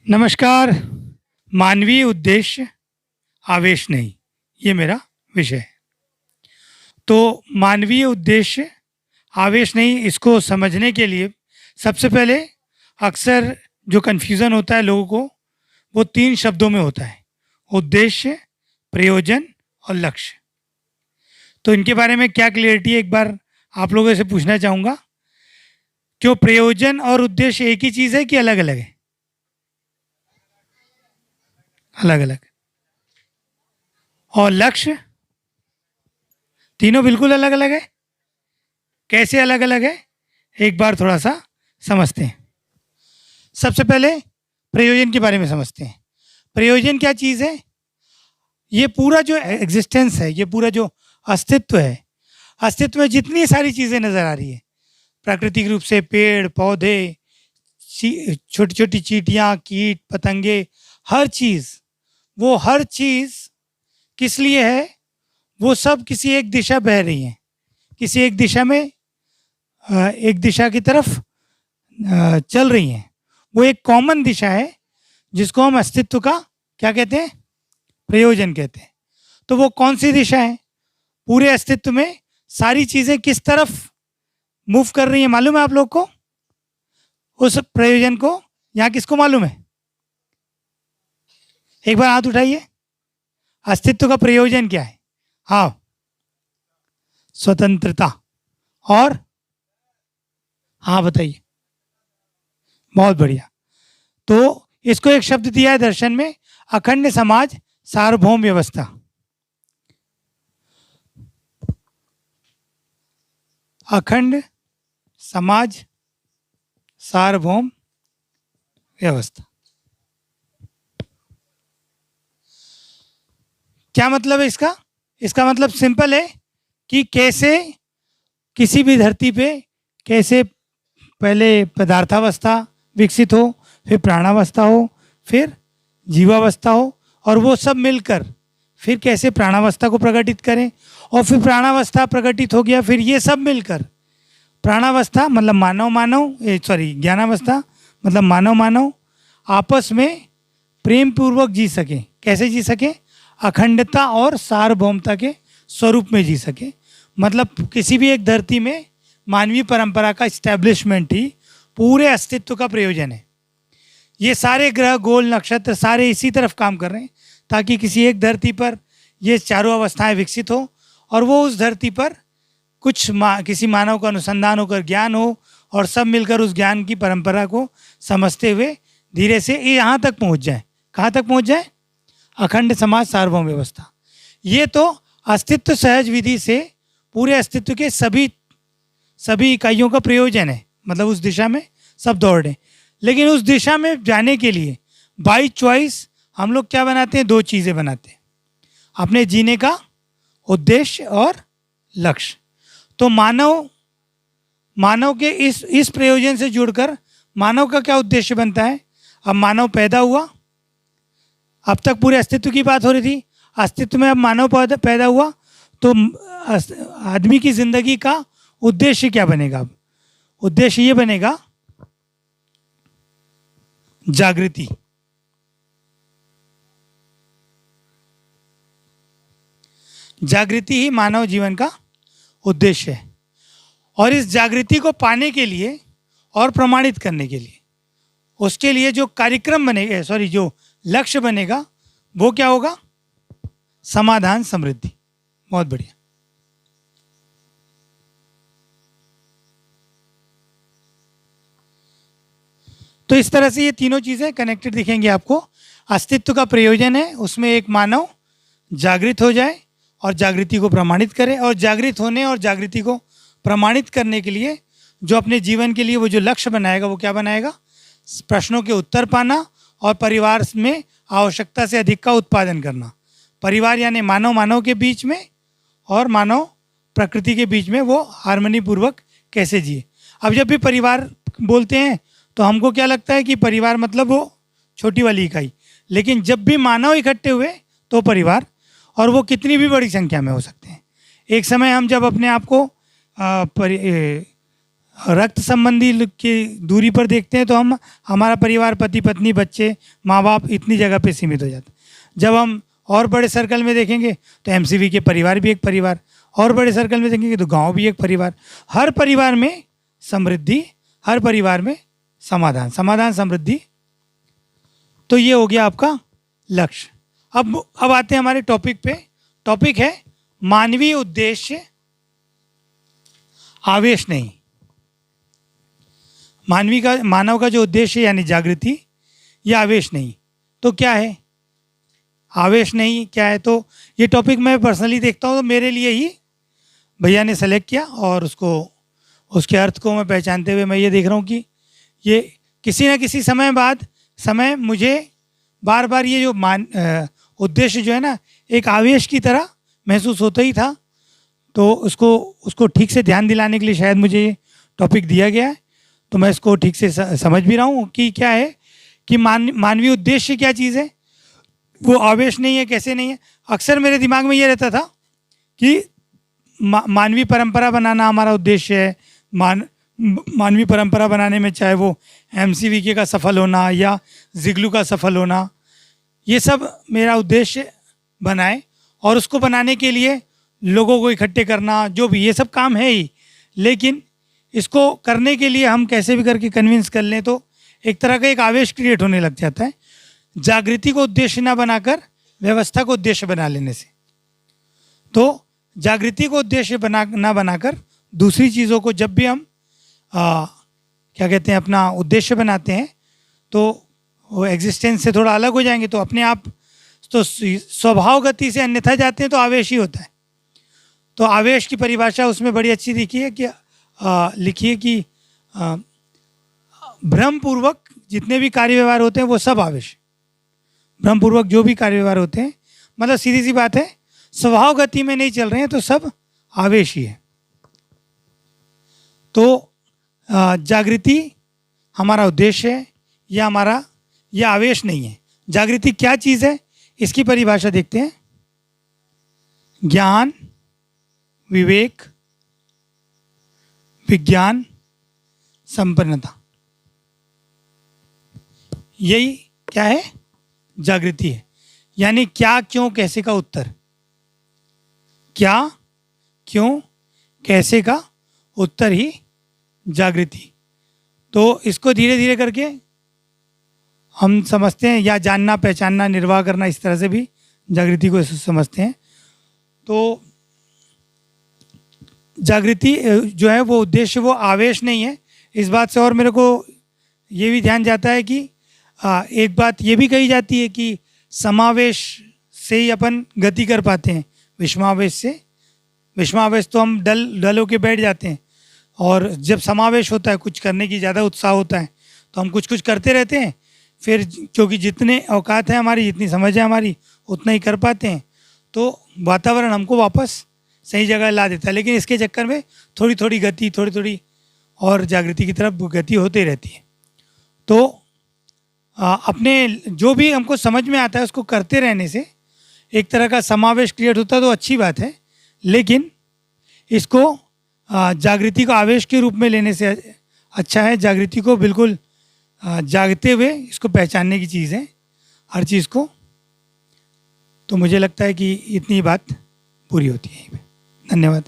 नमस्कार। मानवीय उद्देश्य आवेश नहीं, ये मेरा विषय है। तो मानवीय उद्देश्य आवेश नहीं, इसको समझने के लिए सबसे पहले अक्सर जो कन्फ्यूज़न होता है लोगों को, वो 3 शब्दों में होता है: उद्देश्य, प्रयोजन और लक्ष्य। तो इनके बारे में क्या क्लियरिटी है, एक बार आप लोगों से पूछना चाहूँगा। क्यों प्रयोजन और उद्देश्य एक ही चीज़ है कि अलग अलग है? अलग अलग। और लक्ष्य? तीनों बिल्कुल अलग अलग है। कैसे अलग अलग है, एक बार थोड़ा सा समझते हैं। सबसे पहले प्रयोजन के बारे में समझते हैं। प्रयोजन क्या चीज़ है? ये पूरा जो एग्जिस्टेंस है, ये पूरा जो अस्तित्व है, अस्तित्व में जितनी सारी चीज़ें नज़र आ रही है, प्राकृतिक रूप से पेड़ पौधे, छोटी छोटी चींटियाँ, कीट पतंगे, हर चीज़, वो हर चीज़ किस लिए है? वो सब किसी एक दिशा बह रही हैं, किसी एक दिशा में, एक दिशा की तरफ चल रही हैं। वो एक कॉमन दिशा है जिसको हम अस्तित्व का क्या कहते हैं? प्रयोजन कहते हैं। तो वो कौन सी दिशा है? पूरे अस्तित्व में सारी चीज़ें किस तरफ मूव कर रही हैं, मालूम है आप लोग को? उस प्रयोजन को यहाँ किसको मालूम है? एक बार हाथ उठाइए। अस्तित्व का प्रयोजन क्या है? हाँ, स्वतंत्रता। और हाँ बताइए। बहुत बढ़िया। तो इसको एक शब्द दिया है दर्शन में, अखंड समाज सार्वभौम व्यवस्था। अखंड समाज सार्वभौम व्यवस्था। क्या मतलब है इसका? इसका मतलब सिंपल है कि कैसे किसी भी धरती पे कैसे पहले पदार्थावस्था विकसित हो, फिर प्राणावस्था हो, फिर जीवावस्था हो, और वो सब मिलकर फिर कैसे प्राणावस्था को प्रकटित करें, और फिर प्राणावस्था प्रकटित हो गया, फिर ये सब मिलकर प्राणावस्था मतलब ज्ञानावस्था मतलब मानव मानव आपस में प्रेम पूर्वक जी सके। कैसे जी सके? अखंडता और सार्वभौमता के स्वरूप में जी सके। मतलब किसी भी एक धरती में मानवीय परंपरा का इस्टेब्लिशमेंट ही पूरे अस्तित्व का प्रयोजन है। ये सारे ग्रह, गोल, नक्षत्र सारे इसी तरफ काम कर रहे हैं ताकि किसी एक धरती पर ये चारों अवस्थाएं विकसित हो, और वो उस धरती पर किसी मानव का अनुसंधान होकर ज्ञान हो, और सब मिलकर उस ज्ञान की परंपरा को समझते हुए धीरे से यहाँ तक पहुँच जाए। कहाँ तक पहुँच जाए? अखंड समाज सार्वभौम व्यवस्था। ये तो अस्तित्व सहज विधि से पूरे अस्तित्व के सभी इकाइयों का प्रयोजन है। मतलब उस दिशा में सब दौड़ रहे हैं। लेकिन उस दिशा में जाने के लिए बाई चॉइस हम लोग क्या बनाते हैं? 2 चीज़ें बनाते हैं, अपने जीने का उद्देश्य और लक्ष्य। तो मानव के इस प्रयोजन से जुड़कर मानव का क्या उद्देश्य बनता है? अब मानव पैदा हुआ, अब तक पूरे अस्तित्व की बात हो रही थी, अस्तित्व में अब मानव पैदा हुआ, तो आदमी की जिंदगी का उद्देश्य क्या बनेगा? अब उद्देश्य ये बनेगा जागृति। जागृति ही मानव जीवन का उद्देश्य है। और इस जागृति को पाने के लिए और प्रमाणित करने के लिए उसके लिए जो कार्यक्रम बनेगा, जो लक्ष्य बनेगा, वो क्या होगा? समाधान समृद्धि। बहुत बढ़िया। तो इस तरह से ये तीनों चीजें कनेक्टेड दिखेंगी आपको। अस्तित्व का प्रयोजन है, उसमें एक मानव जागृत हो जाए और जागृति को प्रमाणित करे, और जागृत होने और जागृति को प्रमाणित करने के लिए जो अपने जीवन के लिए वो जो लक्ष्य बनाएगा, वो क्या बनाएगा? प्रश्नों के उत्तर पाना और परिवार में आवश्यकता से अधिक का उत्पादन करना। परिवार यानी मानव के बीच में और मानव प्रकृति के बीच में वो हार्मनी पूर्वक कैसे जिए। अब जब भी परिवार बोलते हैं तो हमको क्या लगता है कि परिवार मतलब वो छोटी वाली इकाई, लेकिन जब भी मानव इकट्ठे हुए तो परिवार, और वो कितनी भी बड़ी संख्या में हो सकते हैं। एक समय हम जब अपने आप को रक्त संबंधी की दूरी पर देखते हैं तो हम हमारा परिवार, पति पत्नी, बच्चे, माँ बाप इतनी जगह पे सीमित हो जाता है। जब हम और बड़े सर्कल में देखेंगे तो एमसीवी के परिवार भी एक परिवार, और बड़े सर्कल में देखेंगे तो गांव भी एक परिवार। हर परिवार में समृद्धि, हर परिवार में समाधान, समाधान समृद्धि। तो ये हो गया आपका लक्ष्य। अब आते हैं हमारे टॉपिक पे। टॉपिक है मानवीय उद्देश्य, आवेश नहीं। मानव का जो उद्देश्य यानी जागृति, या आवेश नहीं। तो क्या है आवेश नहीं, क्या है? तो ये टॉपिक मैं पर्सनली देखता हूँ तो मेरे लिए ही भैया ने सेलेक्ट किया, और उसके अर्थ को मैं पहचानते हुए मैं ये देख रहा हूँ कि ये किसी न किसी समय मुझे बार बार ये जो उद्देश्य जो है ना, एक आवेश की तरह महसूस होता ही था। तो उसको ठीक से ध्यान दिलाने के लिए शायद मुझे ये टॉपिक दिया गया है। तो मैं इसको ठीक से समझ भी रहा हूँ कि क्या है कि मानवीय उद्देश्य क्या चीज़ है, वो आवेश नहीं है, कैसे नहीं है। अक्सर मेरे दिमाग में ये रहता था कि मानवीय परंपरा बनाना हमारा उद्देश्य है। मानवीय परंपरा बनाने में चाहे वो एमसीवीके का सफल होना या जिग्लू का सफल होना, ये सब मेरा उद्देश्य बनाए, और उसको बनाने के लिए लोगों को इकट्ठे करना, जो भी ये सब काम है ही। लेकिन इसको करने के लिए हम कैसे भी करके कन्विंस कर लें तो एक तरह का एक आवेश क्रिएट होने लग जाता है, जागृति को उद्देश्य ना बनाकर व्यवस्था को उद्देश्य बना लेने से। तो जागृति को उद्देश्य ना बनाकर दूसरी चीज़ों को जब भी हम क्या कहते हैं अपना उद्देश्य बनाते हैं तो वो एग्जिस्टेंस से थोड़ा अलग हो जाएंगे, तो अपने आप तो स्वभाव गति से अन्यथा जाते हैं तो आवेश ही होता है। तो आवेश की परिभाषा उसमें बड़ी अच्छी लिखी है कि भ्रमपूर्वक जितने भी कार्य व्यवहार होते हैं वो सब आवेश। भ्रमपूर्वक जो भी कार्य व्यवहार होते हैं, मतलब सीधी सी बात है, स्वभाव गति में नहीं चल रहे हैं तो सब आवेश ही है। तो जागृति हमारा उद्देश्य है, यह आवेश नहीं है। जागृति क्या चीज़ है, इसकी परिभाषा देखते हैं। ज्ञान, विवेक, विज्ञान, संपन्नता, यही क्या है? जागृति है। यानी क्या, क्यों, कैसे का उत्तर। क्या, क्यों, कैसे का उत्तर ही जागृति। तो इसको धीरे धीरे करके हम समझते हैं, या जानना, पहचानना, निर्वाह करना, इस तरह से भी जागृति को समझते हैं। तो जागृति जो है वो उद्देश्य, वो आवेश नहीं है। इस बात से और मेरे को ये भी ध्यान जाता है कि एक बात ये भी कही जाती है कि समावेश से ही अपन गति कर पाते हैं, विषमावेश तो हम डल होके बैठ जाते हैं, और जब समावेश होता है, कुछ करने की ज़्यादा उत्साह होता है, तो हम कुछ करते रहते हैं। फिर क्योंकि जितने औकात है हमारी, जितनी समझ है हमारी, उतना ही कर पाते हैं, तो वातावरण हमको वापस सही जगह ला देता है। लेकिन इसके चक्कर में थोड़ी थोड़ी गति, थोड़ी थोड़ी और जागृति की तरफ गति होती रहती है। तो अपने जो भी हमको समझ में आता है उसको करते रहने से एक तरह का समावेश क्रिएट होता है, तो अच्छी बात है। लेकिन इसको जागृति को आवेश के रूप में लेने से अच्छा है। जागृति को बिल्कुल जागते हुए इसको पहचानने की चीज़ है हर चीज़ को। तो मुझे लगता है कि इतनी बात पूरी होती है। धन्यवाद।